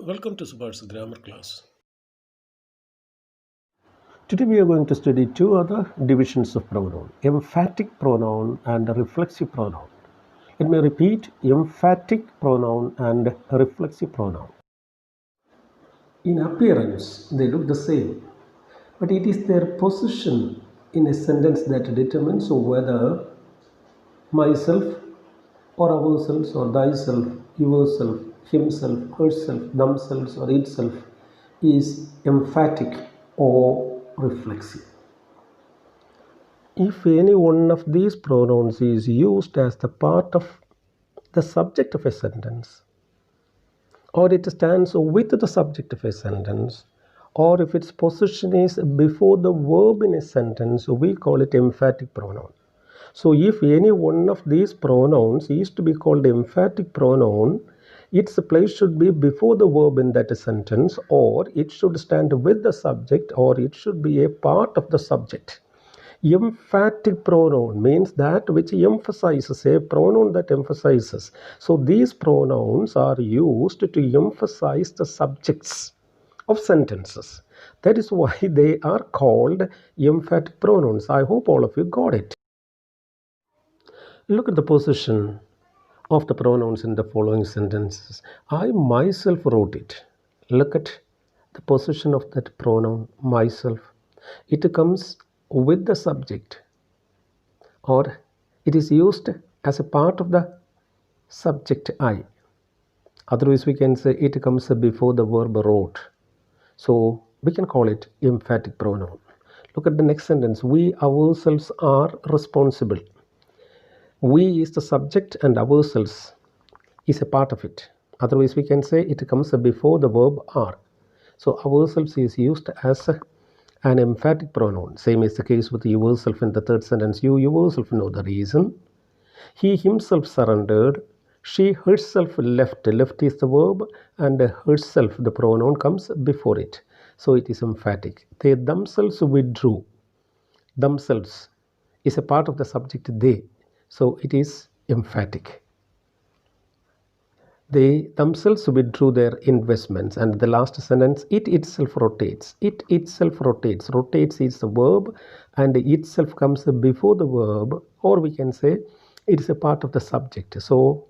Welcome to Subhash's grammar class. Today we are going to study two other divisions of pronoun, emphatic pronoun and reflexive pronoun. Let me repeat, emphatic pronoun and reflexive pronoun. In appearance, they look the same, but it is their position in a sentence that determines whether myself or ourselves or thyself, yourself, himself, herself, themselves or itself is emphatic or reflexive. If any one of these pronouns is used as the part of the subject of a sentence, or it stands with the subject of a sentence, or if its position is before the verb in a sentence, we call it emphatic pronoun. So if any one of these pronouns is to be called emphatic pronoun, its place should be before the verb in that sentence, or it should stand with the subject, or it should be a part of the subject. Emphatic pronoun means that which emphasizes, a pronoun that emphasizes. So these pronouns are used to emphasize the subjects of sentences. That is why they are called emphatic pronouns. I hope all of you got it. Look at the position of the pronouns in the following sentences. I myself wrote it. Look at the position of that pronoun myself. It comes with the subject, or it is used as a part of the subject I. Otherwise, we can say it comes before the verb wrote. So we can call it emphatic pronoun. Look at the next sentence. We ourselves are responsible. We is the subject and ourselves is a part of it. Otherwise, we can say it comes before the verb are. So ourselves is used as an emphatic pronoun. Same is the case with yourself in the third sentence. You yourself know the reason. He himself surrendered. She herself left. Left is the verb, and herself, the pronoun, comes before it. So it is emphatic. They themselves withdrew. Themselves is a part of the subject they. So it is emphatic. They themselves withdrew their investments. And the last sentence, it itself rotates. It itself rotates. Rotates is the verb, and itself comes before the verb, or we can say it is a part of the subject. So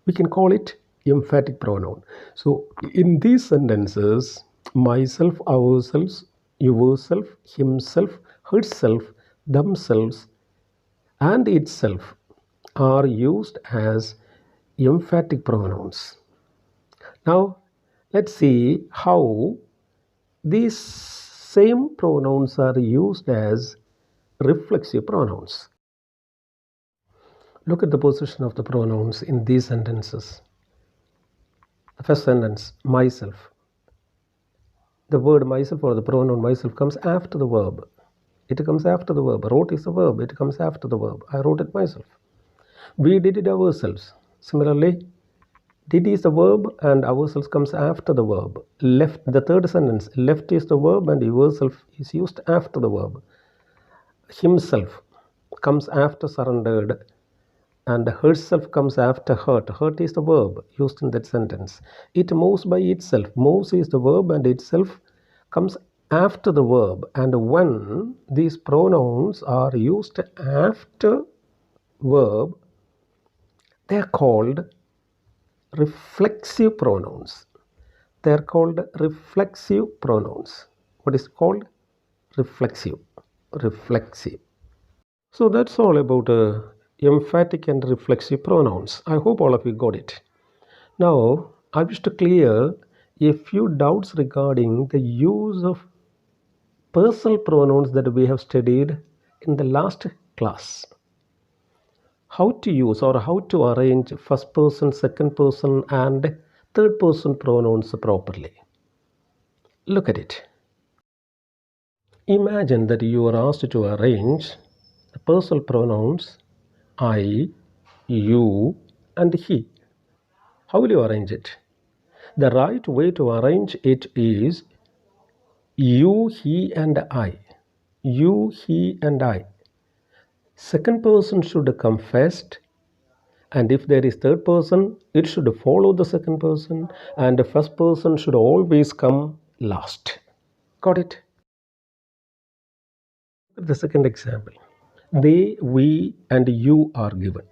we can call it emphatic pronoun. So in these sentences, myself, ourselves, yourself, himself, herself, themselves, and itself are used as emphatic pronouns. Now let's see how these same pronouns are used as reflexive pronouns. Look at the position of the pronouns in these sentences. The first sentence, myself. The word myself or the pronoun myself comes after the verb. It comes after the verb. Wrote is the verb. It comes after the verb. I wrote it myself. We did it ourselves. Similarly, did is the verb and ourselves comes after the verb. Left, the third sentence, left is the verb and yourself is used after the verb. Himself comes after surrendered, and herself comes after hurt. Hurt is the verb used in that sentence. It moves by itself. Moves is the verb and itself comes after the verb. And when these pronouns are used after verb, they are called reflexive pronouns. They are called reflexive pronouns. What is called? Reflexive. Reflexive. So that's all about emphatic and reflexive pronouns. I hope all of you got it. Now, I wish to clear a few doubts regarding the use of personal pronouns that we have studied in the last class. How to use or how to arrange first person, second person, and third person pronouns properly. Look at it. Imagine that you are asked to arrange the personal pronouns I, you, and he. How will you arrange it? The right way to arrange it is you, he, and I. You, he, and I. Second person should come first, And if there is third person, it should follow the second person, and the first person should always come last. Got it? The second example. They, we, and you are given.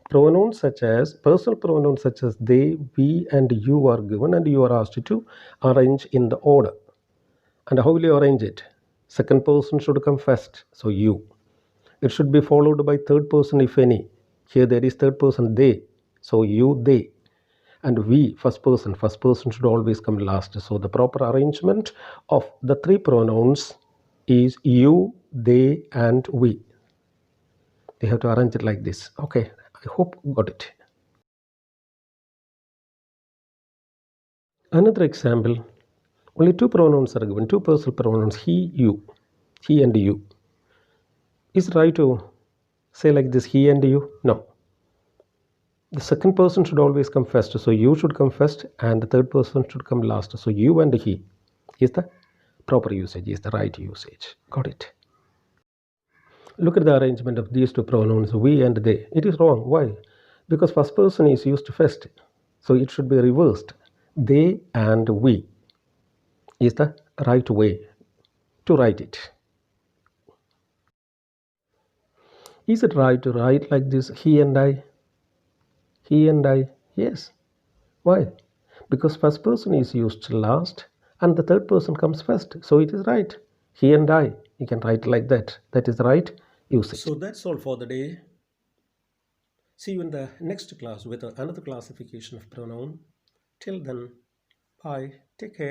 Pronouns such as personal pronouns such as they, we, and you are given, and you are asked to arrange in the order. And how will you arrange it? Second person should come first, so you. It should be followed by third person if any. Here there is third person they, so you, they. And we, first person should always come last. So the proper arrangement of the three pronouns is you, they, and we. They have to arrange it like this. Okay, I hope you got it. Another example, only two pronouns are given, two personal pronouns, he, you, he and you. Is it right to say like this, he and you? No. The second person should always come first, so you should come first, and the third person should come last, so you and he is the proper usage, is the right usage. Got it? Look at the arrangement of these two pronouns, we and they. It is wrong. Why? Because first person is used first, so it should be reversed. They and we is the right way to write it. Is it right to write like this, he and I? He and I? Yes. Why? Because first person is used last and the third person comes first. So it is right. He and I. You can write like that. That is the right usage. So that's all for the day. See you in the next class with another classification of pronoun. Till then, bye. Take care.